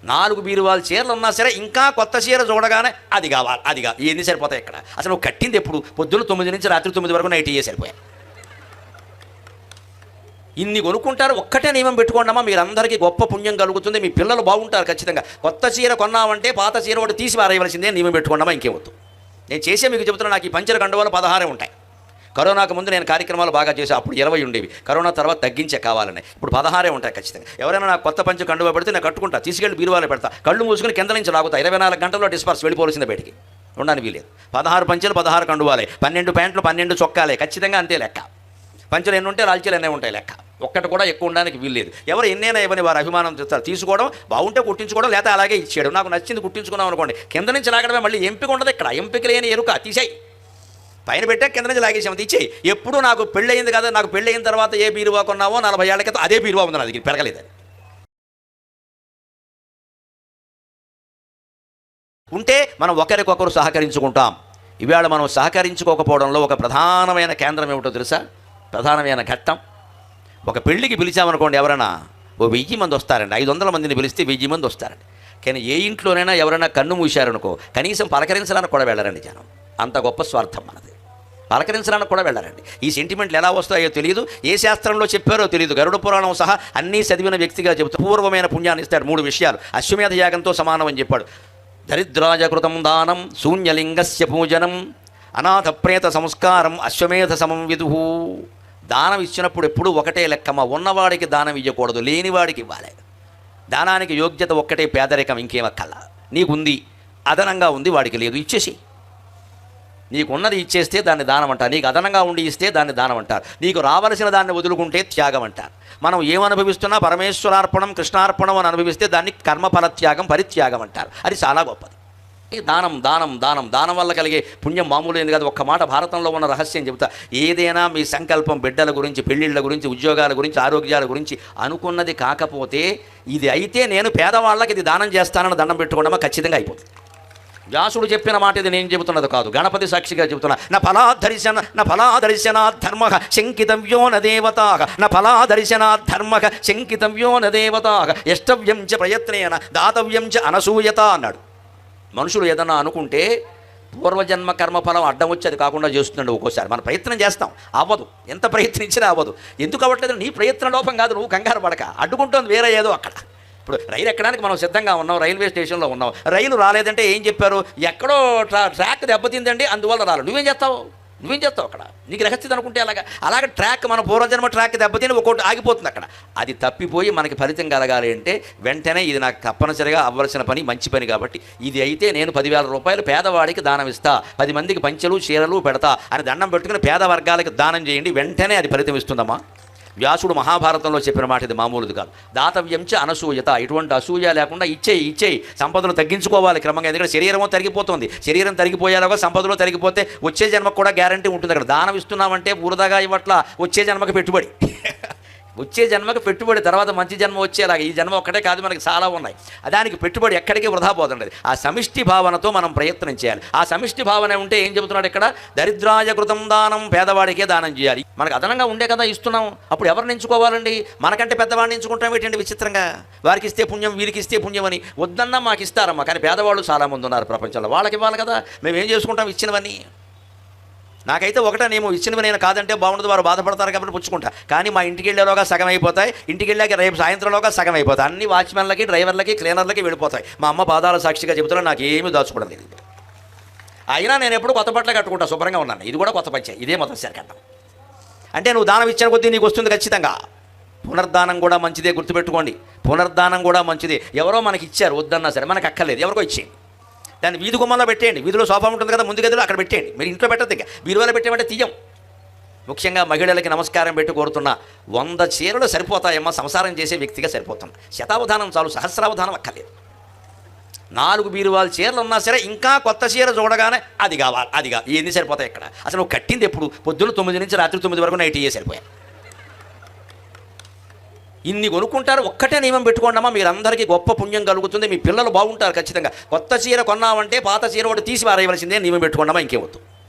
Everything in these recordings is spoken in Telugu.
4 బీరువాల చీరలు ఉన్నా సరే ఇంకా కొత్త చీర చూడగానే అది కావాలి, అది కావాలి. ఇవన్నీ సరిపోతాయి ఇక్కడ. అసలు నువ్వు కట్టింది ఎప్పుడు? పొద్దున్న 9 నుంచి రాత్రి 9 వరకు నైట్ సరిపోయాయి. ఇన్ని కొనుక్కుంటారు. ఒక్కటే నియమం పెట్టుకోండమ్మా, మీరందరికీ గొప్ప పుణ్యం కలుగుతుంది, మీ పిల్లలు బాగుంటారు ఖచ్చితంగా. కొత్త చీర కొన్నామంటే పాత చీర ఒకటి తీసి పారేయవలసిందే నియమం పెట్టుకోండమ్మా, ఇంకేవద్దు. నేను చేసే మీకు చెబుతున్నా, నాకు ఈ పంచర కండువాలు 16 ఉంటాయి. కరోనాకు ముందు నేను కార్యక్రమాలు బాగా చేశాను, అప్పుడు 20 ఉండేవి. కరోనా తర్వాత తగ్గించే కావాలని ఇప్పుడు 16 ఉంటాయి ఖచ్చితంగా. ఎవరైనా నాకు కొత్త పంచ కండువా పెడితే నేను కట్టుకుంటా, తీసుకెళ్ళి బీరువాలో పెడతా, కళ్ళు మూసుకుని కింద నుంచి లాగుతా. 24 గంటల్లో డిస్పర్స్ వెళ్ళిపోవలసిందే బయటికి, ఉండడానికి వీలేదు. 16 పంచెలు 16 కండువాలే, 12 ప్యాంట్లు 12 చొక్కాలే, ఖచ్చితంగా అంతే లెక్క. పంచలు ఎన్ని ఉంటే రాల్చీలు ఎన్నే ఉంటాయి లెక్క. ఒక్కటి కూడా ఎక్కువ ఉండడానికి వీల్లేదు. ఎవరు ఎన్నైనా ఇవ్వని వారు అభిమానం చేస్తారు. తీసుకోవడం బాగుంటే కుట్టించుకోవడం, లేకపోతే అలాగే ఇచ్చేయడం. నాకు నచ్చింది కుట్టించుకున్నాం అనుకోండి, కింద నుంచి లాగడమే, మళ్ళీ ఎంపిక ఉండదు ఇక్కడ. ఎంపిక లేని ఎరుక తీసేయి, పైన పెట్టా కింద నుంచి లాగేసాము తీసేయి. ఎప్పుడు నాకు పెళ్ళయింది కదా, నాకు పెళ్ళయిన తర్వాత ఏ బీరువా కొన్నావో 40 ఏళ్ల క్రితం అదే బీరువా ఉంది, నా దగ్గర పెరగలేదని ఉంటే మనం ఒకరికొకరు సహకరించుకుంటాం. ఇవాళ మనం సహకరించుకోకపోవడంలో ఒక ప్రధానమైన కేంద్రం ఏమిటో తెలుసా? ప్రధానమైన ఘట్టం, ఒక పెళ్ళికి పిలిచామనుకోండి, ఎవరైనా ఓ 1000 మంది వస్తారండి, 500 మందిని పిలిస్తే 1000 మంది వస్తారండి. కానీ ఏ ఇంట్లోనైనా ఎవరైనా కన్ను మూశారనుకో, కనీసం పలకరించడానికి కూడా వెళ్ళరండి జనం. అంత గొప్ప స్వార్థం మనది. పలకరించడానికి కూడా వెళ్ళరండి. ఈ సెంటిమెంట్లు ఎలా వస్తాయో తెలియదు, ఏ శాస్త్రంలో చెప్పారో తెలియదు. గరుడ పురాణం సహా అన్నీ చదివిన వ్యక్తిగా చెబుతూ పూర్వమైన పుణ్యాన్ని ఇస్తాడు. 3 విషయాలు అశ్వమేధ యాగంతో సమానం అని చెప్పాడు. దరిద్రాయ కృతం దానం, శూన్యలింగస్య పూజనం, అనాథ ప్రేత సంస్కారం, అశ్వమేధ సమం విదుహు. దానం ఇచ్చినప్పుడు ఎప్పుడు ఒకటే లెక్కమ్మ, ఉన్నవాడికి దానం ఇవ్వకూడదు, లేనివాడికి ఇవ్వాలి. దానానికి యోగ్యత ఒక్కటే, పేదరికం, ఇంకేమక్కల్లా. నీకుంది, అదనంగా ఉంది, వాడికి లేదు, ఇచ్చేసి. నీకున్నది ఇచ్చేస్తే దాన్ని దానం అంటారు, నీకు అదనంగా ఉండి ఇస్తే దాన్ని దానం అంటారు, నీకు రావలసిన దాన్ని వదులుకుంటే త్యాగం అంటారు. మనం ఏమనుభవిస్తున్నా పరమేశ్వరార్పణం కృష్ణార్పణం అని అనుభవిస్తే దాన్ని కర్మఫల త్యాగం, పరిత్యాగం అంటారు. అది చాలా గొప్పది. దానం దానం దానం దానం వల్ల కలిగే పుణ్యం మామూలు ఏంది కాదు. ఒక్క మాట భారతంలో ఉన్న రహస్యం చెబుతా. ఏదైనా మీ సంకల్పం బిడ్డల గురించి, పెళ్ళిళ్ళ గురించి, ఉద్యోగాల గురించి, ఆరోగ్యాల గురించి అనుకున్నది కాకపోతే, ఇది అయితే నేను పేదవాళ్ళకి ఇది దానం చేస్తానని దండం పెట్టుకోవడమా ఖచ్చితంగా అయిపోతుంది. వ్యాసుడు చెప్పిన మాట ఇది నేను చెబుతున్నది కాదు, గణపతి సాక్షిగా చెబుతున్నా. నా ఫలాదర్శనా ధర్మ శంకితవ్యో న దేవతా, నా ఫలాదర్శనా ధర్మ శంకితవ్యో న దేవతా, యష్టవ్యం చ ప్రయత్నేన దాతవ్యం చ అనసూయత అన్నాడు. మనుషులు ఏదన్నా అనుకుంటే పూర్వజన్మ కర్మఫలం అడ్డం వచ్చి అది కాకుండా చేస్తున్నాడు. ఒక్కోసారి మనం ప్రయత్నం చేస్తాం, అవ్వదు. ఎంత ప్రయత్నించినా అవ్వదు. ఎందుకు అవ్వట్లేదు? నీ ప్రయత్న లోపం కాదు, నువ్వు కంగారు పడక. అడ్డుకుంటుంది వేరే ఏదో అక్కడ. ఇప్పుడు రైలు ఎక్కడానికి మనం సిద్ధంగా ఉన్నాం, రైల్వే స్టేషన్లో ఉన్నాం, రైలు రాలేదంటే ఏం చెప్పారు? ఎక్కడో ట్రాక్ దెబ్బతిందండి, అందువల్ల రాలేదు. నువ్వేం చేస్తావు అక్కడ? నీకు రహస్యత అనుకుంటే అలాగే ట్రాక్, మన పూర్వజన్మ ట్రాక్ దెబ్బతిని ఒక్కొక్కటి ఆగిపోతుంది అక్కడ. అది తప్పిపోయి మనకి ఫలితం కలగాలి అంటే వెంటనే ఇది నాకు తప్పనిసరిగా అవ్వాల్సిన పని, మంచి పని కాబట్టి ఇది అయితే నేను 10,000 రూపాయలు పేదవాడికి దానం ఇస్తా, 10 మందికి పంచెలు చీరలు పెడతా అని దండం పెట్టుకుని పేద వర్గాలకు దానం చేయండి, వెంటనే అది ఫలితం ఇస్తుందమ్మా. వ్యాసుడు మహాభారతంలో చెప్పిన మాట ఇది మామూలుది కాదు. దాతవ్యం చ అనసూయత, ఇటువంటి అసూయ లేకుండా ఇచ్చేయి. సంపదను తగ్గించుకోవాలి క్రమంగా, ఎందుకంటే శరీరమో తరిగిపోతుంది. శరీరం తరిగిపోయేలాగా సంపదలో తరిగిపోతే వచ్చే జన్మకు కూడా గ్యారంటీ ఉంటుంది. అక్కడ దానం ఇస్తున్నామంటే వృధాగా ఇవ్వట్లా, వచ్చే జన్మకి పెట్టుబడి. వచ్చే జన్మకి పెట్టుబడి, తర్వాత మంచి జన్మ వచ్చేలాగా. ఈ జన్మ ఒక్కటే కాదు, మనకి చాలా ఉన్నాయి. దానికి పెట్టుబడి ఎక్కడికి వృధా పోతుండదు. ఆ సమిష్టి భావనతో మనం ప్రయత్నం చేయాలి. ఆ సమిష్టి భావన ఉంటే ఏం చెబుతున్నాడు ఇక్కడ? దరిద్రాయ కృతం దానం, పేదవాడికే దానం చేయాలి. మనకు అదనంగా ఉండే కదా ఇస్తున్నాం, అప్పుడు ఎవరిని ఎంచుకోవాలండి? మనకంటే పెద్దవాడిని ఎంచుకుంటాం ఏంటండి విచిత్రంగా? వారికి ఇస్తే పుణ్యం, వీరికి ఇస్తే పుణ్యం అని. వద్దన్నా మాకు ఇస్తారమ్మా, కానీ పేదవాళ్ళు చాలామంది ఉన్నారు ప్రపంచంలో, వాళ్ళకి ఇవ్వాలి కదా. మేము ఏం చేసుకుంటాం ఇచ్చినవన్నీ? నాకైతే ఒకటే నేమో, ఇచ్చినవి నేను కాదంటే బాగుండదు, వారు బాధపడతారు కాబట్టి పుచ్చుకుంటా. కానీ మా ఇంటికి వెళ్ళేలోగా సగం అయిపోతాయి, ఇంటికి వెళ్ళాక రేపు సాయంత్రంలోగా సగం అయిపోతాయి. అన్ని వాచ్మెన్లకి, డ్రైవర్లకి, క్లీనర్లకి వెళ్ళిపోతాయి. మా అమ్మ పాదాల సాక్షిగా చెబుతున్నా, నాకు ఏమీ దాచుకోవడం లేదు. అయినా నేను ఎప్పుడు కొత్త బట్టలు కట్టుకుంటా, శుభ్రంగా ఉన్నాను. ఇది కూడా కొత్త పంచాయి, ఇదే మొదటిసారి కట్టడం. అంటే నువ్వు దానం ఇచ్చిన కొద్దీ నీకు వస్తుంది ఖచ్చితంగా. పునర్దానం కూడా మంచిదే, గుర్తుపెట్టుకోండి. పునర్దానం కూడా మంచిదే. ఎవరో మనకి ఇచ్చారు, వద్దన్నా సరే మనకు అక్కర్లేదు, ఎవరికో ఇచ్చేయండి. దాన్ని వీధి గుమ్మంలో పెట్టేయండి. వీధిలో సోఫా ఉంటుంది కదా, ముందు గదిలో అక్కడ పెట్టేయండి. మీరు ఇంట్లో పెట్టద్దు, ఇక బీరువాలో పెట్టేమంటే తీయం. ముఖ్యంగా మహిళలకి నమస్కారం పెట్టి కోరుతున్నా, 100 చీరలు సరిపోతాయమ్మా సంసారం చేసే వ్యక్తిగా సరిపోతున్నా. శతావధానం చాలు, సహస్రావధానం అక్కర్లేదు. 4 బీరువాల చీరలు ఉన్నా సరే ఇంకా కొత్త చీర చూడగానే అది కావాలి, అది కావాలి. ఇవన్నీ సరిపోతాయి ఇక్కడ. అసలు నువ్వు కట్టింది ఎప్పుడు? పొద్దున్న 9 నుంచి రాత్రి 9 వరకు నైట్ సరిపోయాయి. ఇన్ని కొనుక్కుంటారు. ఒక్కటే నియమం పెట్టుకోండమ్మా, మీరందరికీ గొప్ప పుణ్యం కలుగుతుంది, మీ పిల్లలు బాగుంటారు ఖచ్చితంగా. కొత్త చీర కొన్నామంటే పాత చీర ఒకటి తీసి పారేయవలసిందే నియమం పెట్టుకోండమ్మా, ఇంకేవద్దు.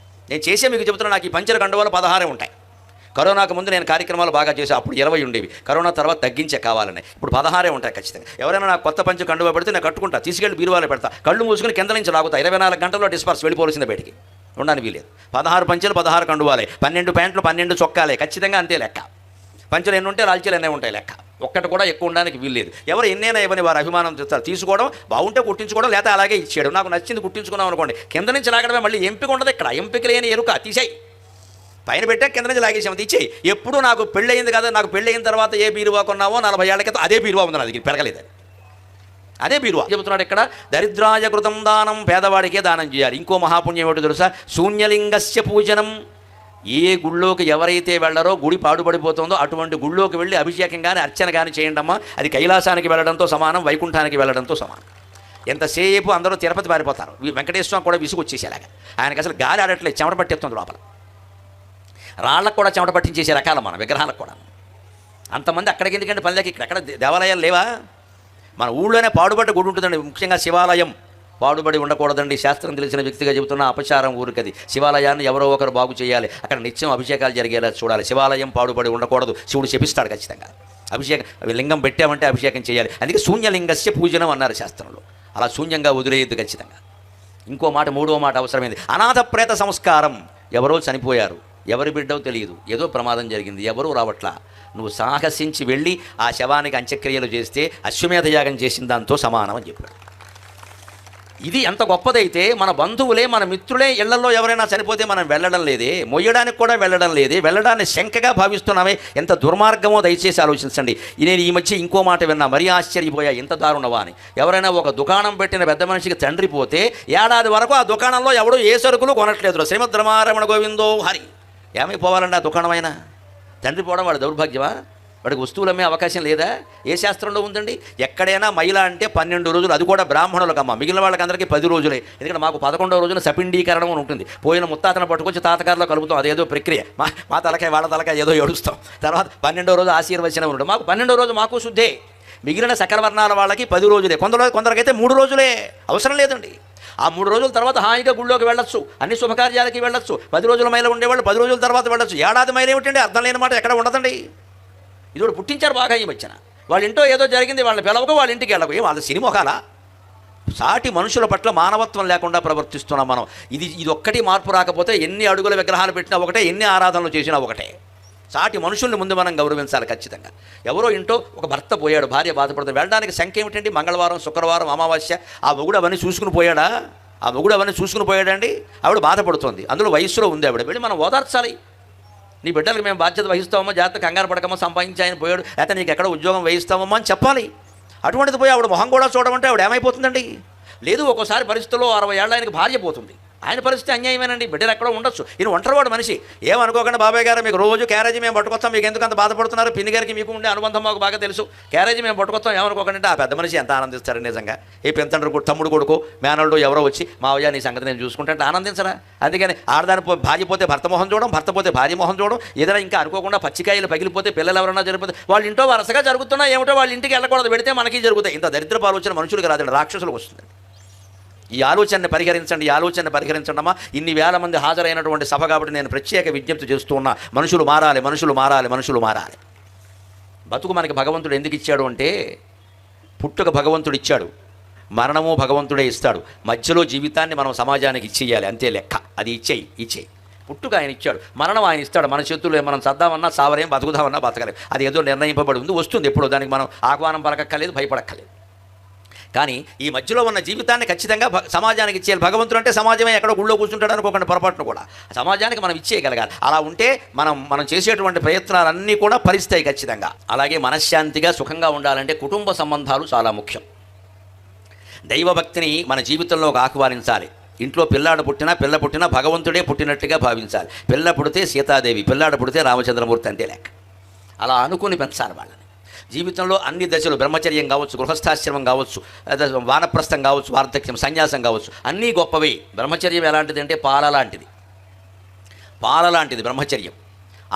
నేను చేసే మీకు చెబుతున్నా, నాకు ఈ పంచర కండువాలు 16 ఉంటాయి. కరోనాకు ముందు నేను కార్యక్రమాలు బాగా చేశాను, అప్పుడు 20 ఉండేవి. కరోనా తర్వాత తగ్గించే కావాలని ఇప్పుడు 16 ఉంటాయి ఖచ్చితంగా. ఎవరైనా నాకు కొత్త పంచ కండువా పెడితే నేను కట్టుకుంటా, తీసుకెళ్ళి బీరువాలో పెడతా, కళ్ళు మూసుకుని కింద నుంచి లాగుతా. 24 గంటల్లో డిస్పర్స్ వెళ్ళిపోవలసిందే బయటికి, ఉండడానికి వీలేదు. 16 పంచెలు 16 కండువాలే, 12 ప్యాంట్లు 12 చొక్కాలే, ఖచ్చితంగా అంతే లెక్క. పంచెలు ఎన్ని ఉంటే లాల్చీలు ఎన్నే ఉంటాయి లెక్క, ఒక్కటి కూడా ఎక్కువ ఉండడానికి వీల్లేదు. ఎవరు ఎన్నైనా ఇవ్వని వారు అభిమానం చేస్తారు, తీసుకోవడం బాగుంటే కుట్టించుకోవడం, లేకపోతే అలాగే ఇచ్చేయడం. నాకు నచ్చింది కుట్టించుకున్నాం అనుకోండి, కింద నుంచి లాగడమే, మళ్ళీ ఎంపిక ఉండదు ఇక్కడ. ఎంపిక లేని ఎరుక తీసేయి, పైన పెట్టా కింద నుంచి లాగేసాము తీసేయి. ఎప్పుడు నాకు పెళ్ళయింది కదా, నాకు పెళ్ళయిన తర్వాత ఏ బీరువా కొన్నావో 40 ఏళ్ల క్రితం అదే బీరువా ఉంది నా దగ్గర, పెరగలేదు. అదే బీరువా చెబుతున్నాడు ఇక్కడ. దరిద్రాయ కృతం దానం, పేదవాడికే దానం చేయాలి. ఇంకో మహాపుణ్యం ఏమిటో తెలుసా? శూన్యలింగస్య పూజనం. ఏ గుళ్ళోకి ఎవరైతే వెళ్ళరో, గుడి పాడుపడిపోతుందో అటువంటి గుళ్ళోకి వెళ్ళి అభిషేకం కానీ అర్చన కానీ చేయండి అమ్మా. అది కైలాసానికి వెళ్ళడంతో సమానం, వైకుంఠానికి వెళ్ళడంతో సమానం. ఎంతసేపు అందరూ తిరుపతి పారిపోతారు, వెంకటేశ్వర కూడా విసుగు వచ్చేసేలాగా. ఆయనకు అసలు గాలి ఆడట్లేదు, చెమట పట్టేస్తుంది లోపల. రాళ్ళకు కూడా చెమట పట్టించేసే రకాల మన విగ్రహాలకు కూడా. అంతమంది అక్కడికి ఎందుకంటే పల్లెకి, ఇక్కడ దేవాలయాలు లేవా? మన ఊళ్ళోనే పాడుబడ్డ గుడి ఉంటుందండి, ముఖ్యంగా శివాలయం. పాడుబడి ఉండకూడదండి, శాస్త్రం తెలిసిన వ్యక్తిగా చెబుతున్న అపచారం ఊరికది. శివాలయాన్ని ఎవరో ఒకరు బాగు చేయాలి, అక్కడ నిత్యం అభిషేకాలు జరిగేలా చూడాలి. శివాలయం పాడుబడి ఉండకూడదు, శివుడు శపిస్తాడు ఖచ్చితంగా. అభిషేకం లింగం పెట్టామంటే అభిషేకం చేయాలి. అందుకే శూన్యలింగస్య పూజనం అన్నారు శాస్త్రంలో. అలా శూన్యంగా వదిలేయద్దు ఖచ్చితంగా. ఇంకో మాట, మూడో మాట అవసరమైంది. అనాథ ప్రేత సంస్కారం. ఎవరో చనిపోయారు, ఎవరి బిడ్డో తెలియదు, ఏదో ప్రమాదం జరిగింది, ఎవరూ రావట్లా, నువ్వు సాహసించి వెళ్ళి ఆ శవానికి అంత్యక్రియలు చేస్తే అశ్వమేధ యాగం చేసిన దాంతో సమానం అని చెప్పాడు. ఇది ఎంత గొప్పదైతే, మన బంధువులే మన మిత్రులే ఇళ్లలో ఎవరైనా చనిపోతే మనం వెళ్ళడం లేదే, మొయ్యడానికి కూడా వెళ్ళడం లేదే, వెళ్ళడాన్ని శంకగా భావిస్తున్నామే, ఎంత దుర్మార్గమో దయచేసి ఆలోచించండి. నేను ఈ మధ్య ఇంకో మాట విన్నా, మరీ ఆశ్చర్యపోయా, ఎంత దారుణమా అని. ఎవరైనా ఒక దుకాణం పెట్టిన పెద్ద మనిషికి తండ్రి పోతే ఏడాది వరకు ఆ దుకాణంలో ఎవడో ఏ సరుకులు కొనట్లేదు. శ్రీమద్ రమారమణ గోవిందో హరి. ఏమైపోవాలండి ఆ దుకాణమైనా? తండ్రి పోవడం వాడి దౌర్భాగ్యమా? వాడికి వస్తువులు అమ్మే అవకాశం లేదా? ఏ శాస్త్రంలో ఉందండి? ఎక్కడైనా మహిళ అంటే 12 రోజులు, అది కూడా బ్రాహ్మణులకు అమ్మ, మిగిలిన వాళ్ళకందరికీ 10 రోజులే. ఎందుకంటే మాకు 11వ రోజున సపిండీకరణం అని ఉంటుంది. పోయిన ముత్తాతను పట్టుకొచ్చి తాతగారిలో కలుపుతాం, అదేదో ప్రక్రియ. మా తలకాయ వాళ్ళ తలకాయ ఏదో ఏడుస్తాం. తర్వాత 12వ రోజు ఆశీర్వచనం ఉంటుంది. మాకు 12వ రోజు మాకు శుద్ధే. మిగిలిన సకలవర్ణాల వాళ్ళకి 10 రోజులే, కొందరికైతే 3 రోజులే. అవసరం లేదండి. ఆ 3 రోజుల తర్వాత హాయిగా గుళ్ళోకి వెళ్ళొచ్చు, అన్ని శుభకార్యాలకి వెళ్ళొచ్చు. 10 రోజుల మైల ఉండేవాళ్ళు 10 రోజుల తర్వాత వెళ్ళొచ్చు. ఏడాది మైలు ఏమిటండి? అర్థం లేని మాట ఎక్కడ ఉండదండి. ఇది కూడా పుట్టించారు బాగా ఈ మధ్యన. వాళ్ళ ఇంట్లో ఏదో జరిగింది, వాళ్ళని పిలవక వాళ్ళ ఇంటికి వెళ్ళకు, వాళ్ళ సినిమోకాలా? సాటి మనుషుల పట్ల మానవత్వం లేకుండా ప్రవర్తిస్తున్నాం మనం. ఇది ఒక్కటి మార్పు రాకపోతే ఎన్ని అడుగుల విగ్రహాలు పెట్టినా ఒకటే, ఎన్ని ఆరాధనలు చేసినా ఒకటే. సాటి మనుషుల్ని ముందు మనం గౌరవించాలి ఖచ్చితంగా. ఎవరో ఇంట్లో ఒక భర్త పోయాడు, భార్య బాధపడుతుంది, వెళ్ళడానికి సంఖ్య ఏమిటండి? మంగళవారం, శుక్రవారం, అమావాస్య. ఆ మొగుడు అవన్నీ చూసుకుని పోయాడా? ఆ మొగుడు అవన్నీ చూసుకుని పోయాడండి? ఆవిడ బాధపడుతుంది, అందులో వయసులో ఉంది ఆవిడ. వెళ్ళి మనం ఓదార్చాలి. నీ బిడ్డలకు మేము బాధ్యత వహిస్తామో, జాగ్రత్త కంగారు పడకమో, సంపాదించి ఆయన పోయాడు, లేకపోతే నీకు ఎక్కడ ఉద్యోగం వేయిస్తామమ్మా అని చెప్పాలి. అటువంటిది పోయి ఆవిడ మొహం కూడా చూడమంటే ఆవిడ ఏమైపోతుందండి? లేదు, ఒక్కోసారి పరిస్థితుల్లో 60 ఏళ్ళ ఆయనకి భార్య పోతుంది, ఆయన పరిస్థితి అన్యాయమేనండి. బిడ్డలు ఎక్కడో ఉండొచ్చు, ఈయన ఒంటరివాడు మనిషి. ఏమనుకోకుండా బాబాయ్ గారు మీకు రోజు క్యారేజీ మేము పట్టుకొస్తాం, మీకు ఎందుకు అంత బాధపడుతున్నారు? పిన్ని గారికి మీకు ఉండే అనుబంధం మాకు బాగా తెలుసు, క్యారేజీ మేము పట్టుకొస్తాం ఏమనుకోకండి. ఆ పెద్ద మనిషి ఎంత ఆనందిస్తారు నిజంగా. ఏ పెంతండ్రు తమ్ముడు కొడుకు మేనల్డు ఎవరో వచ్చి మావయ్య నీ సంగతి నేను చూసుకుంటే ఆనందించరా? అందుకని ఆడదాని భార్య పోతే భర్త మొహం చూడడం, భర్త పోతే భార్య మొహం చూడడం, ఏదైనా ఇంకా అనుకోకుండా పచ్చికాయలు పగిలిపోతే పిల్లలు ఎవరైనా జరిగిపోతే వాళ్ళ ఇంట్లో వరుసగా జరుగుతున్నా ఏమిటో వాళ్ళ ఇంటికి వెళ్ళకూడదు, పెడితే మనకి జరుగుతాయి. ఇంత దరిద్రపు ఆలోచన మనుషులకు రాదండి, రాక్షసులకు వస్తుంది. ఈ ఆలోచనని పరిహరించండి, ఈ ఆలోచనని పరిహరించండి అమ్మా. ఇన్ని వేల మంది హాజరైనటువంటి సభ కాబట్టి నేను ప్రత్యేక విజ్ఞప్తి చేస్తూ ఉన్నా. మనుషులు మారాలి, మనుషులు మారాలి, మనుషులు మారాలి. బతుకు మనకి భగవంతుడు ఎందుకు ఇచ్చాడు అంటే, పుట్టుక భగవంతుడు ఇచ్చాడు, మరణము భగవంతుడే ఇస్తాడు. మధ్యలో జీవితాన్ని మనం సమాజానికి ఇచ్చేయాలి, అంతే లెక్క. అది ఇచ్చేయి. పుట్టుక ఆయన ఇచ్చాడు, మరణం ఆయన ఇస్తాడు. మన చేతుల్లో మనం చద్దామన్నా సావలేం, బతుకుదామన్నా బతకలేం. అది ఏదో నిర్ణయింపబడి ఉంది, వస్తుంది ఎప్పుడో. దానికి మనం ఆహ్వానం పలకక్కర్లేదు, భయపడక్కర్లేదు. కానీ ఈ మధ్యలో ఉన్న జీవితాన్ని ఖచ్చితంగా సమాజానికి ఇచ్చేయాలి. భగవంతుడు అంటే సమాజమే, ఎక్కడో గుళ్ళో కూర్చుంటాడు అనుకోకుండా పొరపాటును కూడా సమాజానికి మనం ఇచ్చేయగలగాలి. అలా ఉంటే మనం చేసేటువంటి ప్రయత్నాలన్నీ కూడా ఫలిస్తాయి ఖచ్చితంగా. అలాగే మనశ్శాంతిగా సుఖంగా ఉండాలంటే కుటుంబ సంబంధాలు చాలా ముఖ్యం. దైవభక్తిని మన జీవితంలోకి ఆహ్వానించాలి. ఇంట్లో పిల్లాడు పుట్టినా పిల్ల పుట్టినా భగవంతుడే పుట్టినట్టుగా భావించాలి. పిల్ల పుడితే సీతాదేవి, పిల్లాడు పుడితే రామచంద్రమూర్తి అంతే లెక్క. అలా అనుకుని పెంచాలి వాళ్ళని. జీవితంలో అన్ని దశలు, బ్రహ్మచర్యం కావచ్చు, గృహస్థాశ్రమం కావచ్చు, వానప్రస్థం కావచ్చు, వార్ధక్యం, సన్యాసం కావచ్చు, అన్నీ గొప్పవే. బ్రహ్మచర్యం ఎలాంటిది అంటే పాల లాంటిది బ్రహ్మచర్యం.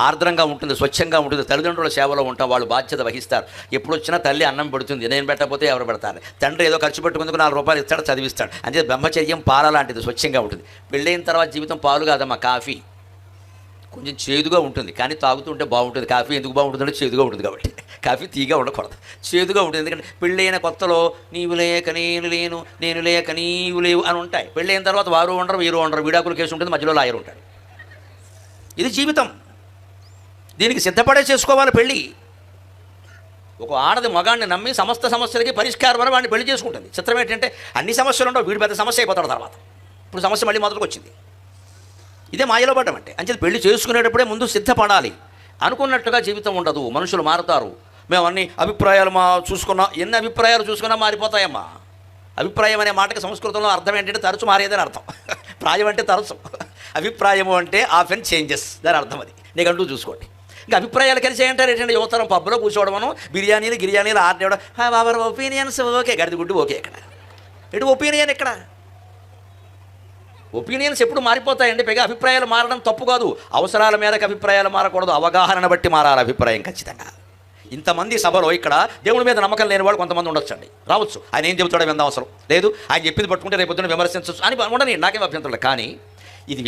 ఆర్ద్రంగా ఉంటుంది, స్వచ్ఛంగా ఉంటుంది. తల్లిదండ్రుల సేవలో ఉంటాం, వాళ్ళు బాధ్యత వహిస్తారు. ఎప్పుడు వచ్చినా తల్లి అన్నం పెడుతుంది, నేను పెట్టకపోతే ఎవరు పెడతారు? తండ్రి ఏదో ఖర్చు పెట్టుకుందుకు 4 రూపాయలు ఇస్తాడు, చదివిస్తాడు. అంటే బ్రహ్మచర్యం పాల లాంటిది, స్వచ్ఛంగా ఉంటుంది. పెళ్ళైన తర్వాత జీవితం పాలు కాదమ్మా, కాఫీ. కొంచెం చేదుగా ఉంటుంది, కానీ తాగుతుంటే బాగుంటుంది. కాఫీ ఎందుకు బాగుంటుందంటే చేదుగా ఉంటుంది కాబట్టి. కాఫీ తీగా ఉండకూడదు, చేదుగా ఉంటుంది. ఎందుకంటే పెళ్ళైన కొత్తలో నీవు లేక నేను లేను, నేను లేక నీవు లేవు అని ఉంటాయి. పెళ్ళైన తర్వాత వారు ఉండరు, వీరు ఉండరు, విడాకుల కేసు ఉంటుంది, మధ్యలో లాయర్ ఉంటాడు. ఇది జీవితం. దీనికి సిద్ధపడే చేసుకోవాలి పెళ్ళి. ఒక ఆడది మగాడిని నమ్మి సమస్త సమస్యలకి పరిష్కారం వల్ల వాడిని పెళ్లి చేసుకుంటుంది. చిత్రం ఏంటంటే అన్ని సమస్యలు ఉండవు, వీడు పెద్ద సమస్య అయిపోతాడు తర్వాత. ఇప్పుడు సమస్య మళ్ళీ మొదలుకు వచ్చింది. ఇదే మాయలో పడ్డం అంటే. అంచేది పెళ్లి చేసుకునేటప్పుడే ముందు సిద్ధపడాలి. అనుకున్నట్టుగా జీవితం ఉండదు, మనుషులు మారుతారు. మేము అన్ని అభిప్రాయాలు చూసుకున్నాం, ఎన్ని అభిప్రాయాలు చూసుకున్నా మారిపోతాయమ్మా. అభిప్రాయం అనే మాటకి సంస్కృతంలో అర్థం ఏంటంటే తరచు మారేదని అర్థం. ప్రాయం అంటే తరచు, అభిప్రాయము అంటే ఆఫెన్ చేంజెస్, దాని అర్థం అది. నీకంటూ చూసుకోండి. ఇంకా అభిప్రాయాలు కలిసి ఏంటారు ఏంటంటే యువతరం పబ్లో కూర్చోవడమను, గిరియానీలు ఆడేవడం, అవర్ ఒపీనియన్స్ ఓకే, గడిదిగుడ్డు ఓకే. ఇక్కడ ఎటు ఒపీనియన్ ఎక్కడ? ఒపీనియన్స్ ఎప్పుడు మారిపోతాయండి. పైగా అభిప్రాయాలు మారడం తప్పు కాదు, అవసరాల మేరకు అభిప్రాయాలు మారకూడదు, అవగాహన బట్టి మారాలి అభిప్రాయం ఖచ్చితంగా. ఇంతమంది సభలో ఇక్కడ దేవుడి మీద నమ్మకం లేని వాళ్ళు కొంతమంది ఉండొచ్చండి, రావచ్చు. ఆయన ఏం చెబుతాడో వింద అవసరం లేదు, ఆయన చెప్పింది పట్టుకుంటే రేపు పొద్దున్న విమర్శించవచ్చు అని ఉండని, నాకేం అభ్యంతరం. కానీ ఇది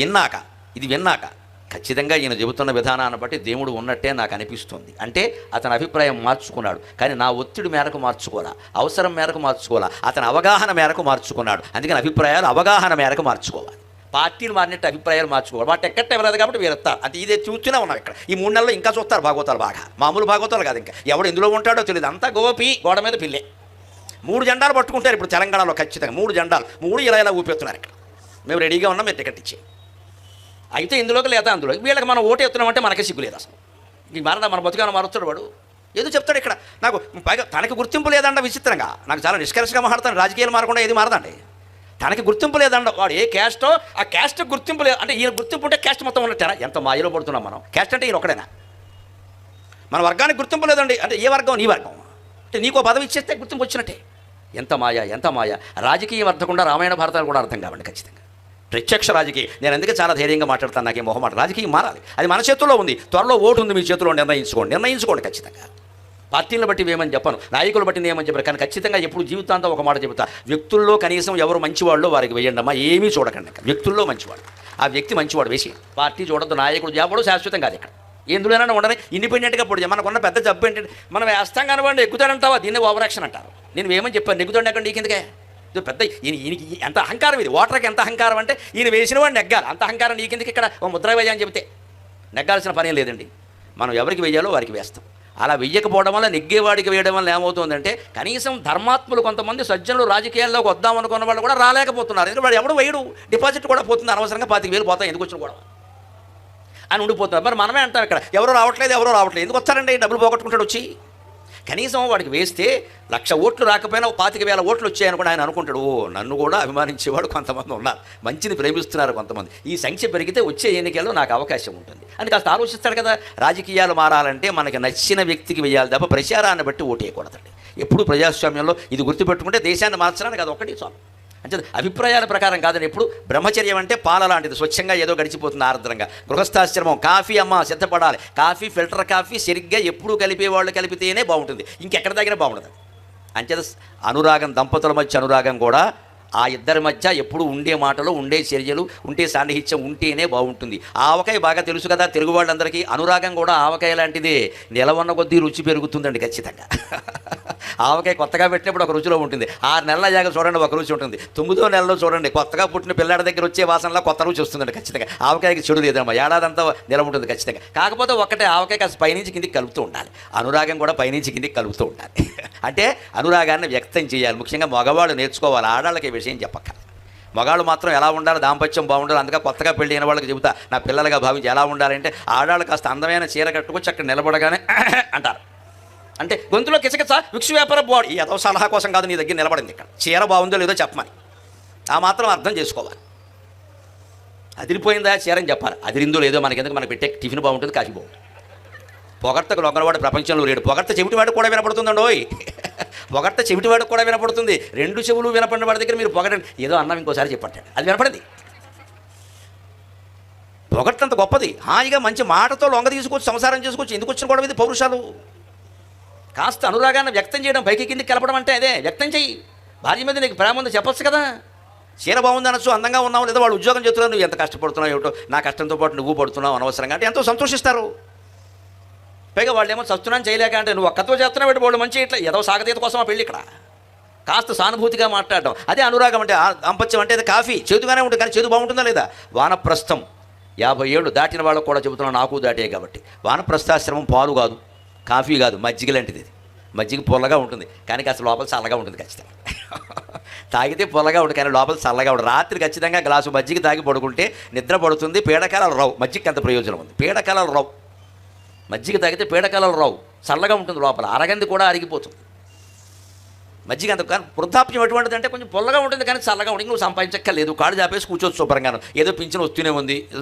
విన్నాక ఖచ్చితంగా ఈయన చెబుతున్న విధానాన్ని బట్టి దేవుడు ఉన్నట్టే నాకు అనిపిస్తుంది. అంటే అతని అభిప్రాయం మార్చుకున్నాడు, కానీ నా ఒత్తిడి మేరకు మార్చుకోవాలా, అవసరం మేరకు మార్చుకోవాలా, అతని అవగాహన మేరకు మార్చుకున్నాడు. అందుకని అభిప్రాయాలు అవగాహన మేరకు మార్చుకోవాలి. పార్టీలు మారినట్టు అభిప్రాయాలు మార్చుకోవాలి. వాటి ఎక్కట్టే వెళ్ళదు కాబట్టి వీరెత్తారు. అంటే ఇదే చూస్తూనే ఉన్నాం ఇక్కడ. ఈ 3 నెలల్లో ఇంకా చూస్తారు భాగవతాలు బాగా, మామూలు భాగవతాలు కాదు. ఇంకా ఎవడు ఎందులో ఉంటాడో తెలియదు, అంతా గోపి గోడ మీద పిల్లే. 3 జెండాలు పట్టుకుంటారు ఇప్పుడు తెలంగాణలో ఖచ్చితంగా. 3 జెండాలు, 3 ఇలా ఊపేస్తున్నారు ఇక్కడ. మేము రెడీగా ఉన్నాం, మీరు టికెట్ ఇచ్చే అయితే ఇందులోకి లేదా అందులో. వీళ్ళకి మనం ఓటు ఎత్తున్నామంటే మనకే సిగ్గు లేదు అసలు. ఈ మన బతుకాన మారుస్తాడు వాడు, ఏదో చెప్తాడు ఇక్కడ. నాకు పైగా తనకి గుర్తింపు లేదంట. విచిత్రంగా నాకు చాలా నిష్కర్షగా మాట్లాడతాను. రాజకీయాలు మారకుండా ఏది మారదండి. తనకి గుర్తింపు లేదంట. వాడు ఏ క్యాస్టో ఆ క్యాస్ట్ గుర్తింపు లేదు అంటే ఈయన గుర్తింపు ఉంటే క్యాస్ట్ మొత్తం ఉన్నట్టేనా? ఎంత మాయలో పడుతున్నాం మనం. క్యాస్ట్ అంటే ఈయన ఒకడేనా? మన వర్గానికి గుర్తింపు లేదండి అంటే ఏ వర్గం? నీ వర్గం అంటే నీకో పదవి ఇచ్చేస్తే గుర్తింపు వచ్చినట్టే. ఎంత మాయ. రాజకీయం అర్థకుండా రామాయణ భారతాలు కూడా అర్థం కావండి ఖచ్చితంగా. ప్రత్యక్ష రాజకీయం. నేను అందుకే చాలా ధైర్యంగా మాట్లాడతాను, నాకేం మొహమాట. రాజకీయం మారాలి, అది మన చేతుల్లో ఉంది. త్వరలో ఓటు ఉంది మీ చేతిలో, నిర్ణయించుకోండి ఖచ్చితంగా. పార్టీలను బట్టి ఏమని చెప్పను, నాయకులు బట్టి ఏమని చెప్పారు, కానీ ఖచ్చితంగా ఎప్పుడు జీవితాంతం ఒక మాట చెబుతా, వ్యక్తుల్లో కనీసం ఎవరు మంచివాళ్ళు వారికి వేయండి అమ్మా. ఏమీ చూడకండి, వ్యక్తుల్లో మంచివాడు, ఆ వ్యక్తి మంచివాడు వేసి. పార్టీ చూడద్దు, నాయకుడు ఎవడు శాశ్వతం కాదు ఇక్కడ. ఎందులోనైనా ఉండని ఇండిపెండెంట్గా పొడి. మనకున్న పెద్ద జబ్బు ఏంటంటే మనం వేస్తాం కానివ్వండి, ఎక్కుతాడంటావా, దీన్ని ఓవర్ యాక్షన్ అంటారు. నేను ఏమని చెప్పాను, నెగ్గుతాడు ఎక్కడ నీకెందుకే? ఇది పెద్ద ఈయనకి ఎంత అహంకారం. ఇది ఓటర్కి ఎంత అహంకారం అంటే ఈయన వేసిన వాడు నెగ్గాలి, అంత అహంకారం నీకెందుకు? ఇక్కడ ఓ ముద్ర వేయని చెబితే నెగ్గాల్సిన పని లేదండి. మనం ఎవరికి వేయాలో వారికి వేస్తాం. అలా వెయ్యకపోవడం వల్ల, నెగ్గేవాడికి వేయడం వల్ల ఏమవుతుందంటే కనీసం ధర్మాత్ములు కొంతమంది సజ్జనులు రాజకీయాల్లోకి వద్దామనుకున్న వాళ్ళు కూడా రాలేకపోతున్నారు. ఎందుకంటే వాడు ఎవడు వేయడు, డిపాజిట్ కూడా పోతుంది, అనవసరంగా 25,000 పోతాయి, ఎందుకు వచ్చిన కూడా అని ఉండిపోతున్నారు. మరి మనమే అంటాం ఇక్కడ ఎవరో రావట్లేదు, ఎందుకు వస్తారండి? డబ్బులు పోగొట్టుకుంటాడు వచ్చి. కనీసం వాడికి వేస్తే 1,00,000 ఓట్లు రాకపోయినా 25,000 ఓట్లు వచ్చాయని కూడా ఆయన అనుకుంటాడు. ఓ, నన్ను కూడా అభిమానించేవాడు కొంతమంది ఉన్నారు, మంచిని ప్రేమిస్తున్నారు కొంతమంది, ఈ సంఖ్య పెరిగితే వచ్చే ఎన్నికల్లో నాకు అవకాశం ఉంటుంది అని కాస్త ఆలోచిస్తాడు కదా. రాజకీయాలు మారాలంటే మనకి నచ్చిన వ్యక్తికి వేయాలి తప్ప ప్రచారాన్ని బట్టి ఓటేయకూడదండి. ఎప్పుడు ప్రజాస్వామ్యంలో ఇది గుర్తుపెట్టుకుంటే దేశాన్ని మార్చడానికి అది ఒకటి చాలు. అంటే అభిప్రాయాల ప్రకారం కాదని. ఎప్పుడు బ్రహ్మచర్యం అంటే పాల లాంటిది, స్వచ్ఛంగా ఏదో గడిచిపోతుంది ఆర్ద్రంగా. గృహస్థాశ్రమం, కాఫీ అమ్మ సిద్ధపడాలి. కాఫీ, ఫిల్టర్ కాఫీ సరిగ్గా ఎప్పుడు కలిపేవాళ్ళు కలిపితేనే బాగుంటుంది, ఇంకెక్కడ దగ్గర బాగుండదు. అంచేత అనురాగం, దంపతుల మధ్య అనురాగం కూడా ఆ ఇద్దరి మధ్య ఎప్పుడు ఉండే మాటలు, ఉండే చర్యలు, ఉండే సాన్నిహిత్యం ఉంటేనే బాగుంటుంది. ఆవకాయ బాగా తెలుసు కదా తెలుగు వాళ్ళందరికీ, అనురాగం కూడా ఆవకాయ లాంటిదే. నిలవన్న కొద్దీ రుచి పెరుగుతుందండి ఖచ్చితంగా. ఆవకాయ కొత్తగా పెట్టినప్పుడు ఒక రుచిలో ఉంటుంది, 6 నెలల జాగా చూడండి ఒక రుచి ఉంటుంది, 9వ నెలలో చూడండి కొత్తగా పుట్టిన పిల్లాడి దగ్గర వచ్చే వాసనలో కొత్త రుచి వస్తుందండి ఖచ్చితంగా. ఆవకాయకి చెడు లేదమ్మా, ఏడాదంతా నిలవ ఉంటుంది ఖచ్చితంగా. కాకపోతే ఒక్కటే, ఆవకాయ కాస్త పైనుంచి కిందికి కలుపుతూ ఉండాలి, అనురాగం కూడా పైనుంచి కిందికి కలుపుతూ ఉండాలి. అంటే అనురాగాన్ని వ్యక్తం చేయాలి. ముఖ్యంగా మగవాళ్ళు నేర్చుకోవాలి, ఆడాళ్ళకి విషయం చెప్పక్క. మగాళ్ళు మాత్రం ఎలా ఉండాలి, దాంపత్యం బాగుండాలి. అందుకే కొత్తగా పెళ్ళి అయిన వాళ్ళకి చెబుతా, నా పిల్లలుగా భావించి ఎలా ఉండాలంటే, ఆడాళ్ళు కాస్త అందమైన చీర కట్టుకొచ్చి అక్కడ నిలబడగానే అంటారు. అంటే గొంతులో కిసకిస విక్షు వ్యాపార బాడీ, ఏదో సలహా కోసం కాదు నీ దగ్గర నిలబడింది, ఇక్కడ చీర బాగుందో లేదో చెప్పమని. ఆ మాత్రం అర్థం చేసుకోవాలి. అదిరిపోయిందా చీర అని చెప్పాలి, అదిరిందో లేదో మనకెందుకు, మనకు పెట్టే టిఫిన్ బాగుంటుంది, కాఫీ బాగుంటుంది. పొగడ్తకు లొంగలవాడు ప్రపంచంలో లేడు. పొగడ్త చెవిటివాడికి కూడా వినపడుతుందండి. ఓయ్, పొగడ్త చెవిటివాడికి కూడా వినపడుతుంది. 2 చెవులు వినపడిన వాడి దగ్గర మీరు పొగడండి, ఏదో అన్నం ఇంకోసారి చెప్పంటాడు, అది వినపడింది. పొగడ్త అంత గొప్పది. హాయిగా మంచి మాటతో లొంగ తీసుకోవచ్చు, సంసారం చేసుకోవచ్చు. ఎందుకు వచ్చిన కూడా ఇది పౌరుషాలు. కాస్త అనురాగాన్ని వ్యక్తం చేయడం, పైకి కిందికి కలపడం అంటే అదే వ్యక్తం చెయ్యి. భార్య మీద నీకు ప్రేమ ఉందో చెప్పొచ్చు కదా. చీర బాగుంది అనొచ్చు, అందంగా ఉన్నావు, లేదా వాళ్ళు ఉద్యోగం చేస్తున్నావు, నువ్వు ఎంత కష్టపడుతున్నావు ఏమిటో, నా కష్టంతో పాటు నువ్వు పడుతున్నావు అనవసరంగా అంటే ఎంతో సంతోషిస్తారు. పైగా వాళ్ళు ఏమో చస్తున్నాను చేయలేక అంటే నువ్వు ఒక్కతో చేస్తున్నావు పెట్టి వాళ్ళు మంచి ఇట్లా ఏదో సాగతీత కోసం పెళ్ళి ఇక్కడ కాస్త సానుభూతిగా మాట్లాడడం, అదే అనురాగం అంటే. దాంపత్యం అంటే అది కాఫీ చేదుగానే ఉంటుంది, కానీ చేదు బాగుంటుందా లేదా? వానప్రస్థం 50 ఏళ్ళు దాటిన వాళ్ళకు కూడా చెబుతున్నాను, నాకు దాటే కాబట్టి. వానప్రస్థాశ్రమం పాలు కాదు, కాఫీ కాదు, మజ్జిగ లాంటిది. ఇది మజ్జిగ పొల్లగా ఉంటుంది, కానీ కాస్త లోపల చల్లగా ఉంటుంది ఖచ్చితంగా. తాగితే పొల్లగా ఉంటుంది, కానీ లోపల చల్లగా ఉంటుంది. రాత్రి ఖచ్చితంగా గ్లాసు మజ్జిగ తాగి పడుకుంటే నిద్ర పడుతుంది, పీడకాలాలు రావు. మజ్జిగకి అంత ప్రయోజనం ఉంది, పీడకాలాలు రావు. మజ్జిగ తాగితే పీడకాలాలు రావు, చల్లగా ఉంటుంది లోపల, అరగంది కూడా అరిగిపోతుంది మజ్జిగ. అంత కానీ వృద్ధాప్యం ఎటువంటిది అంటే కొంచెం పొల్లగా ఉంటుంది, కానీ చల్లగా ఉంటుంది. నువ్వు సంపాదించక్కర్లేదు, కాళ్ళు చాపేసి కూర్చోవచ్చు శుభ్రంగాను, ఏదో పింఛను వస్తూనే ఉంది,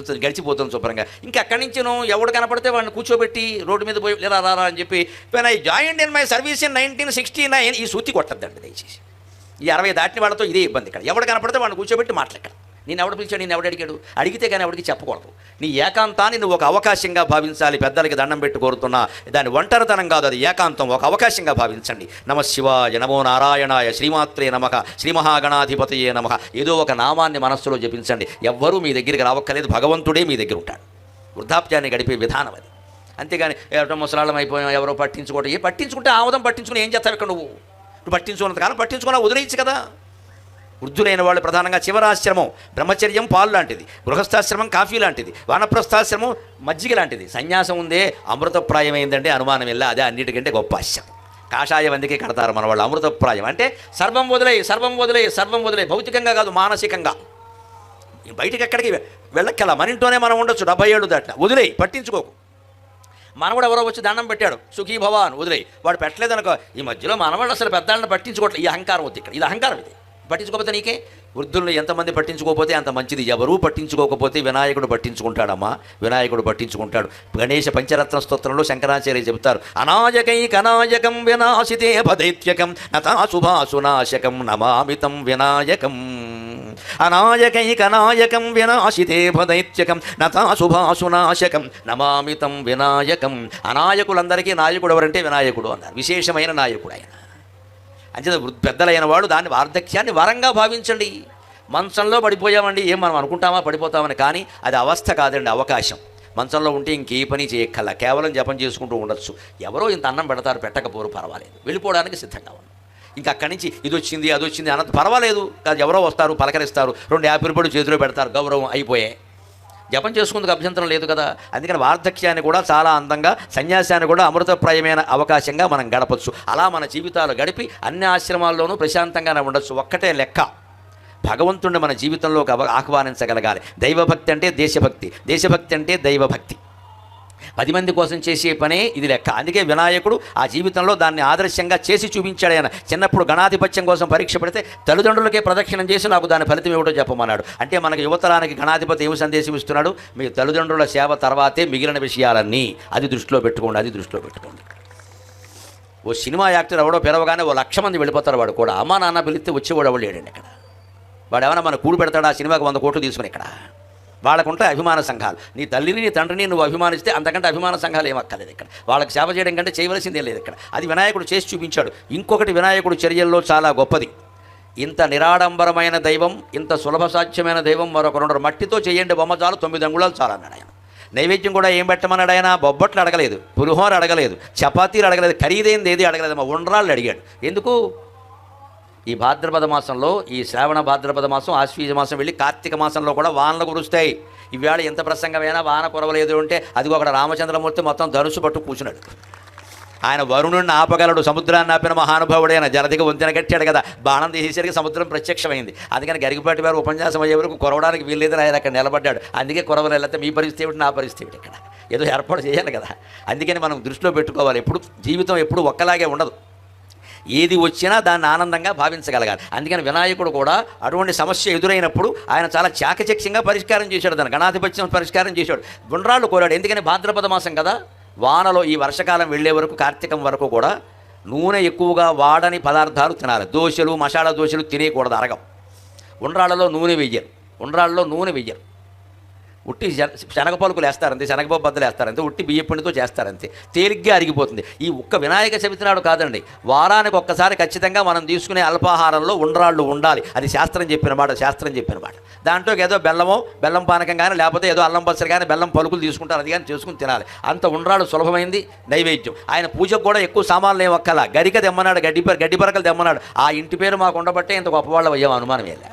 గడిచిపోతుంది శుభ్రంగా. ఇంకా అక్కడి నుంచి నువ్వు ఎవడు కనపడితే వాడిని కూర్చోబెట్టి రోడ్డు మీద పోయి లేదా రారా అని చెప్పి when I joined in my service in 1969 ఈ సూతి కొట్టద్దండి దయచేసి. ఈ 60 దాటిన వాళ్ళతో ఇదే ఇబ్బంది. ఇక్కడ ఎవడు కనపడితే వాడిని కూర్చోబెట్టి మాట్లాడక్కడ. నేను ఎవడు పిలిచాడు, నేను ఎవడు అడిగాడు, అడిగితే కానీ ఎవడికి చెప్పకూడదు. నీ ఏకాంతాన్ని నువ్వు ఒక అవకాశంగా భావించాలి. పెద్దలకి దండం పెట్టి కోరుతున్నా, దాని ఒంటరితనం కాదు, అది ఏకాంతం, ఒక అవకాశంగా భావించండి. నమ శివాయ, నమో నారాయణాయ, శ్రీమాత్రే నమః, శ్రీ మహాగణాధిపతయే నమః. ఏదో ఒక నామాన్ని మనస్సులో జపించండి. ఎవ్వరూ మీ దగ్గరికి రావక్కర్లేదు, భగవంతుడే మీ దగ్గర ఉంటాడు. వృద్ధాప్యాన్ని గడిపే విధానం అది. అంతేగాని ఎవరో ముసలాళ్ళం అయిపోయాం, ఎవరో పట్టించుకోవడం, పట్టించుకుంటే ఆముదం పట్టించుకుని ఏం చేస్తావు ఇక్కడ నువ్వు పట్టించుకున్నంత కాలం పట్టించుకున్నా వదిలేయచ్చు కదా. వృద్ధులైన వాళ్ళు ప్రధానంగా చివరాశ్రమం బ్రహ్మచర్యం పాలు లాంటిది, గృహస్థాశ్రమం కాఫీ లాంటిది, వానప్రస్థాశ్రమం మజ్జిగ లాంటిది. సన్యాసం ఉందే అమృతప్రాయమైందంటే అనుమానం ఇలా, అదే అన్నిటికంటే గొప్ప ఆశ్రమం. కాషాయం అందుకే కడతారు మన వాళ్ళు. అమృతప్రాయం అంటే సర్వం వదిలే, సర్వం వదిలే, సర్వం వదిలే. భౌతికంగా కాదు, మానసికంగా. బయటికి ఎక్కడికి వెళ్ళక్కల, మన ఇంట్లోనే మనం ఉండొచ్చు. 70 ఏళ్ళు దాటిన వదిలేయి, పట్టించుకోకు. మనవాడు ఎవరో వచ్చి దండం పెట్టాడు, సుఖీ భవాన్, వదిలేయి. వాడు పెట్టలేదనుకో, ఈ మధ్యలో మనవాడు అసలు పెద్దలను పట్టించుకోవట్లేదు. ఈ అహంకారం వద్దు ఇక్కడ, ఇది అహంకారం. ఇది పట్టించుకోకపోతే నీకే. వృద్ధులను ఎంతమంది పట్టించుకోకపోతే అంత మంచిది. ఎవరూ పట్టించుకోకపోతే వినాయకుడు పట్టించుకుంటాడమ్మా, వినాయకుడు పట్టించుకుంటాడు. గణేశ పంచరత్న స్తోత్రంలో శంకరాచార్య చెబుతారు, అనాయకై కనాయకం వినాశితే పదైత్యకం నతాశుభాసునాశకం నమామితం వినాయకం. అనాయకైకనాయకం వినాశితే పదైత్యకం నతాశుభాసునాశకం నమామితం వినాయకం. అనాయకులందరికీ నాయకుడు ఎవరంటే వినాయకుడు అన్నారు, విశేషమైన నాయకుడు ఆయన. అంచేత పెద్దలైన వాడు దాన్ని వార్ధక్యాన్ని వరంగా భావించండి. మంచంలో పడిపోయామండి, ఏం మనం అనుకుంటామా పడిపోతామని, కానీ అది అవస్థ కాదండి, అవకాశం. మంచంలో ఉంటే ఇంకే పని చేయక్కల, కేవలం జపం చేసుకుంటూ ఉండొచ్చు. ఎవరో ఇంత అన్నం పెడతారు, పెట్టకపోరు పర్వాలేదు, వెళ్ళిపోవడానికి సిద్ధంగా ఉన్నాం. ఇంకా అక్కడి నుంచి ఇది వచ్చింది అది వచ్చింది అన్నది పర్వాలేదు కాదు. ఎవరో వస్తారు, పలకరిస్తారు, 2 యాపిల్ పడి చేతిలో పెడతారు, గౌరవం అయిపోయాయి. జపం చేసుకుందుకు అభ్యంతరం లేదు కదా. అందుకని వార్ధక్యాన్ని కూడా చాలా అందంగా, సన్యాసాన్ని కూడా అమృతప్రాయమైన అవకాశంగా మనం గడపచ్చు. అలా మన జీవితాలు గడిపి అన్ని ఆశ్రమాల్లోనూ ప్రశాంతంగానే ఉండొచ్చు. ఒక్కటే లెక్క, భగవంతుడిని మన జీవితంలోకి ఆహ్వానించగలగాలి. దైవభక్తి అంటే దేశభక్తి, దేశభక్తి అంటే దైవభక్తి. 10 మంది కోసం చేసే పనే ఇది లెక్క. అందుకే వినాయకుడు ఆ జీవితంలో దాన్ని ఆదర్శంగా చేసి చూపించాడు. ఆయన చిన్నప్పుడు గణాధిపత్యం కోసం పరీక్ష పెడితే తల్లిదండ్రులకే ప్రదక్షిణం చేసి నాకు దాని ఫలితం ఏమిటో చెప్పమన్నాడు. అంటే మనకు యువతరానికి గణాధిపతి ఏమి సందేశం ఇస్తున్నాడు, మీ తల్లిదండ్రుల సేవ తర్వాతే మిగిలిన విషయాలన్నీ, అది దృష్టిలో పెట్టుకోండి, అది దృష్టిలో పెట్టుకోండి. ఓ సినిమా యాక్టర్ ఎవడో పిలవగానే 1,00,000 మంది వెళ్ళిపోతారు. వాడు కూడా అమ్మా నాన్న పిలిస్తే వచ్చేవాడు ఎవడు లేడండి ఇక్కడ. వాడు ఏమైనా మన కూడు పెడతాడు, ఆ సినిమాకి 100 కోట్లు తీసుకుని. ఇక్కడ వాళ్ళకుంటే అభిమాన సంఘాలు. నీ తల్లిని నీ తండ్రిని నువ్వు అభిమానిస్తే అంతకంటే అభిమాన సంఘాలు ఏమక్కర్లేదు ఇక్కడ. వాళ్ళకి సేవ చేయడం కంటే చేయవలసిందే లేదు ఇక్కడ. అది వినాయకుడు చేసి చూపించాడు. ఇంకొకటి వినాయకుడు చర్యల్లో చాలా గొప్పది. ఇంత నిరాడంబరమైన దైవం, ఇంత సులభ సాధ్యమైన దైవం మరొకరు. మట్టితో చేయండి బొమ్మ చాలు, 9 అంగుళాలు చాలు అన్నాడు ఆయన. నైవేద్యం కూడా ఏం పెట్టమన్నాడు ఆయన? బొబ్బట్లు అడగలేదు, పులిహోర అడగలేదు, చపాతీలు అడగలేదు, ఖరీదైంది ఏది అడగలేదు, మా ఉండ్రాళ్ళు అడిగాడు. ఎందుకు? ఈ భాద్రపద మాసంలో, ఈ శ్రావణ భాద్రపద మాసం, ఆశ్వీజ మాసం వెళ్ళి కార్తీక మాసంలో కూడా వానలు కురుస్తాయి. ఈవేళ ఎంత ప్రసంగమైనా వాన కురవలేదు అంటే అదిగో అక్కడ రామచంద్రమూర్తి మొత్తం ధనుసు పట్టు కూర్చున్నాడు. ఆయన వరుణుడిని ఆపగలడు, సముద్రాన్ని ఆపిన మహానుభావుడైన. జలదిగా వంతెన కట్టాడు కదా, బాణం తీసేసరికి సముద్రం ప్రత్యక్షమైంది. అందుకని గరికపాటి వారు ఉపన్యాసం అయ్యే వరకు కురవడానికి వీల్లేదని ఆయన అక్కడ నిలబడ్డాడు. అందుకే కురవలేకపోతే మీ పరిస్థితి ఏమిటి, నా పరిస్థితి ఏమిటి, ఇక్కడ ఏదో ఏర్పాటు చేయాలి కదా. అందుకని మనం దృష్టిలో పెట్టుకోవాలి. ఎప్పుడు జీవితం ఎప్పుడు ఒక్కలాగే ఉండదు, ఏది వచ్చినా దాన్ని ఆనందంగా భావించగలగాలి. అందుకని వినాయకుడు కూడా అటువంటి సమస్య ఎదురైనప్పుడు ఆయన చాలా చాకచక్యంగా పరిష్కారం చేశాడు, దాన్ని గణాధిపత్యం పరిష్కారం చేశాడు. గుండ్రాళ్ళు కోరాడు. ఎందుకని? భాద్రపద మాసం కదా, వానలో ఈ వర్షకాలం వెళ్ళే వరకు, కార్తీకం వరకు కూడా నూనె ఎక్కువగా వాడని పదార్థాలు తినాలి. దోశలు, మసాలా దోశలు తినేయకూడదు, అరగం. ఉండ్రాళ్ళలో నూనె వెయ్యరు, ఉండ్రాళ్ళలో నూనె వెయ్యరు. ఉట్టి శనగ పలుకులు వేస్తారంతే, శనగపప్పు బద్దలు వేస్తారంతే, ఉట్టి బియ్య పిండితో చేస్తారంతే, తేలిగ్గా అరిగిపోతుంది. ఈ ఒక్క వినాయక చవితి నాడు కాదండి, వారానికి ఒక్కసారి ఖచ్చితంగా మనం తీసుకునే అల్పాహారంలో ఉండ్రాళ్ళు ఉండాలి. అది శాస్త్రం చెప్పిన మాట, శాస్త్రం చెప్పిన మాట. దాంట్లో ఏదో బెల్లం పానకం కానీ లేకపోతే ఏదో అల్లం పచ్చడి కానీ బెల్లం పలుకులు తీసుకుంటారు, అది కానీ చేసుకుని తినాలి. అంత ఉండ్రాళ్ళు సులభమైంది నైవేద్యం. ఆయన పూజకు కూడా ఎక్కువ సామాన్లు ఏం ఒక్కల, గరిక తెమ్మన్నాడు, గడ్డి పరకలు తెమ్మన్నాడు. ఆ ఇంటి పేరు మాకు ఉండబట్టే ఇంత గొప్పవాళ్ళు అయ్యాం, అనుమానం వేళ.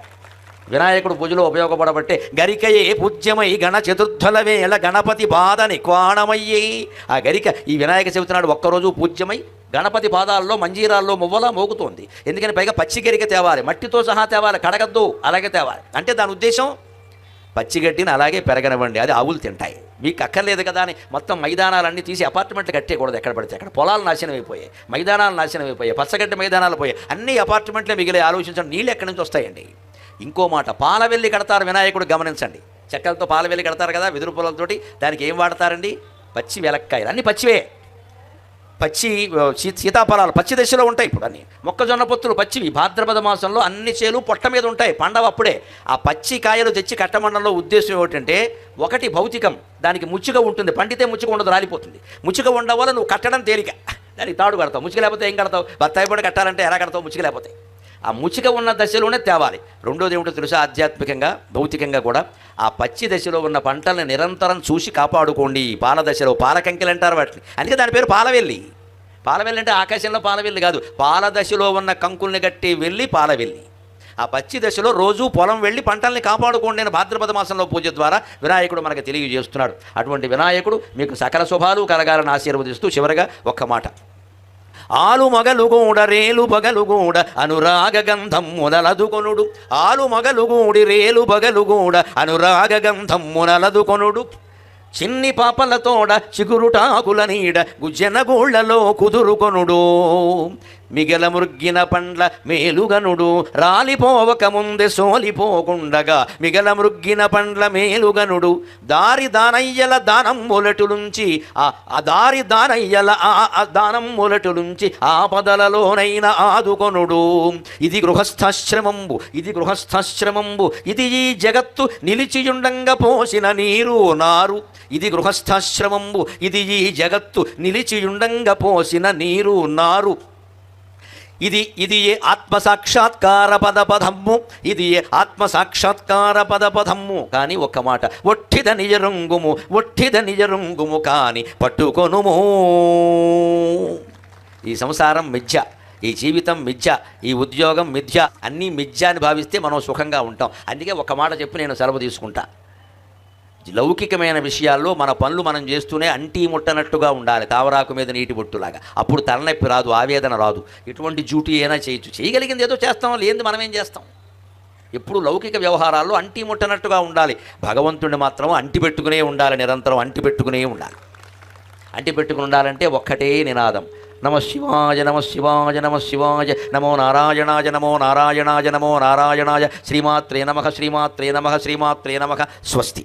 వినాయకుడు పూజలో ఉపయోగపడబట్టే గరికయే పూజ్యమై గణ చతుర్థల వేళ గణపతి పాద నిక్వాణమయ్యే. ఆ గరిక ఈ వినాయక చవితి నాడు ఒక్కరోజు పూజ్యమై గణపతి పాదాల్లో మంజీరాల్లో మువ్వలా మోగుతోంది. ఎందుకని పైగా పచ్చి గరిక తేవాలి, మట్టితో సహా తేవాలి, కడగద్దు, అలాగే తేవాలి. అంటే దాని ఉద్దేశం పచ్చిగడ్డిని అలాగే పెరగనివ్వండి, అది ఆవులు తింటాయి, మీకు అక్కర్లేదు కదా అని మొత్తం మైదానాలన్నీ తీసి అపార్ట్మెంట్లు కట్టేయకూడదు. ఎక్కడ పడితే అక్కడ పొలాలు నాశనం అయిపోయాయి, మైదానాలు నాశనం అయిపోయాయి, పచ్చగడ్డి మైదానాలు పోయాయి, అన్ని అపార్ట్మెంట్లే మిగిలే. ఆలోచించండి, నీళ్ళు ఎక్కడి నుంచి వస్తాయండి? ఇంకో మాట, పాలవెల్లి కడతారు వినాయకుడు, గమనించండి. చెక్కలతో పాలవెల్లి కడతారు కదా, వెదురు పొలలతోటి. దానికి ఏం వాడతారండి? పచ్చి వెలక్కాయలు, అన్నీ పచ్చివే. పచ్చి సీతాఫలాలు పచ్చి దశలో ఉంటాయి. ఇప్పుడు అన్ని మొక్కజొన్న పొత్తులు పచ్చివి. భాద్రపద మాసంలో అన్ని చేలు పొట్ట మీద ఉంటాయి, పండవ అప్పుడే. ఆ పచ్చి కాయలు తెచ్చి కట్టమండంలో ఉద్దేశం ఏమిటంటే, ఒకటి భౌతికం, దానికి ముచ్చుగా ఉంటుంది, పండితే ముచ్చుగా ఉండదు, రాలిపోతుంది. ముచ్చుగా ఉండడం వల్ల నువ్వు కట్టడం తేలిక, దానికి తాడు కడతావు. ముచ్చుక లేకపోతే ఏం కడతావు? బత్తాయి పొడి కట్టాలంటే ఎలా కడతావు? ముచ్చుక లేకపోతే. ఆ ముచ్చుక ఉన్న దశలోనే తేవాలి. రెండోది ఏమిటో తెలుసా? ఆధ్యాత్మికంగా భౌతికంగా కూడా ఆ పచ్చి దశలో ఉన్న పంటల్ని నిరంతరం చూసి కాపాడుకోండి. పాల దశలో పాలకంకెలు అంటారు వాటిని, అందుకే దాని పేరు పాలవెల్లి. పాలవెల్లి అంటే ఆకాశంలో పాలవెల్లి కాదు, పాల దశలో ఉన్న కంకుల్ని గట్టి వెళ్ళి పాలవెల్లి. ఆ పచ్చి దశలో రోజు పొలం వెళ్ళి పంటల్ని కాపాడుకోండి అని భాద్రపద మాసంలో పూజ ద్వారా వినాయకుడు మనకు తెలియజేస్తున్నాడు. అటువంటి వినాయకుడు మీకు సకల శుభాలు కలగాలని ఆశీర్వదిస్తూ చివరగా ఒక్క మాట, ఆలు మగలుగూడ రేలు బగలుగూడ అనురాగ గంధం మునలదుకొనుడు. ఆలు మగలుగూడి రేలు బగలుగూడ అనురాగ గంధం మునలదుకొనుడు. చిన్ని పాపలతోడ చిగురుటాకుల నీడ గుజ్జెనగూళ్లలో కుదురుకొనుడు. మిగల ముర్గిన పండ్ల మేలుగనుడు రాలిపోవక ముందే సోలిపోకుండగా. మిగల మృగ్గిన పండ్ల మేలుగనుడు దారి దానయ్యల దానం మొలటులుంచి ఆ దారి దానయ్యల దానం మొలటులుంచి ఆపదలలోనైన ఆదుకొనుడు. ఇది గృహస్థాశ్రమంబు, ఇది గృహస్థాశ్రమంబు, ఇది ఈ జగత్తు నిలిచియుండంగా పోసిన నీరు నారు. ఇది గృహస్థాశ్రమంబు, ఇది ఈ జగత్తు నిలిచియుండంగా పోసిన నీరు నారు. ఇది ఏ ఆత్మసాక్షాత్కార పదపదమ్ము, ఇది ఏ ఆత్మసాక్షాత్కార పదపదమ్ము. కానీ ఒక్క మాట, ఒట్టిద నిజరుంగుము, ఒట్టిద నిజరుంగుము కాని పట్టుకొనుము. ఈ సంసారం మిథ్య, ఈ జీవితం మిథ్య, ఈ ఉద్యోగం మిథ్య, అన్నీ మిథ్య అని భావిస్తే మనం సుఖంగా ఉంటాం. అందుకే ఒక మాట చెప్పి నేను సెలవు తీసుకుంటా. లౌకికమైన విషయాల్లో మన పనులు మనం చేస్తూనే అంటీ ముట్టనట్టుగా ఉండాలి, తావరాకు మీద నీటి బొట్టులాగా. అప్పుడు తలనొప్పి రాదు, ఆవేదన రాదు. ఎటువంటి డ్యూటీ అయినా చేయొచ్చు, చేయగలిగింది ఏదో చేస్తాం, లేనిది మనం ఏం చేస్తాం. ఎప్పుడు లౌకిక వ్యవహారాల్లో అంటీ ముట్టనట్టుగా ఉండాలి. భగవంతుడిని మాత్రం అంటిపెట్టుకునే ఉండాలి, నిరంతరం అంటిపెట్టుకునే ఉండాలి. అంటిపెట్టుకుని ఉండాలంటే ఒక్కటే నినాదం, నమ శివాయ నమ శివాయ నమ శివాయ, నమో నారాయణాయ నమో నారాయణాయ నమో నారాయణాయ, శ్రీమాత్రే నమః శ్రీమాత్రే నమః శ్రీమాత్రే నమః. స్వస్తి.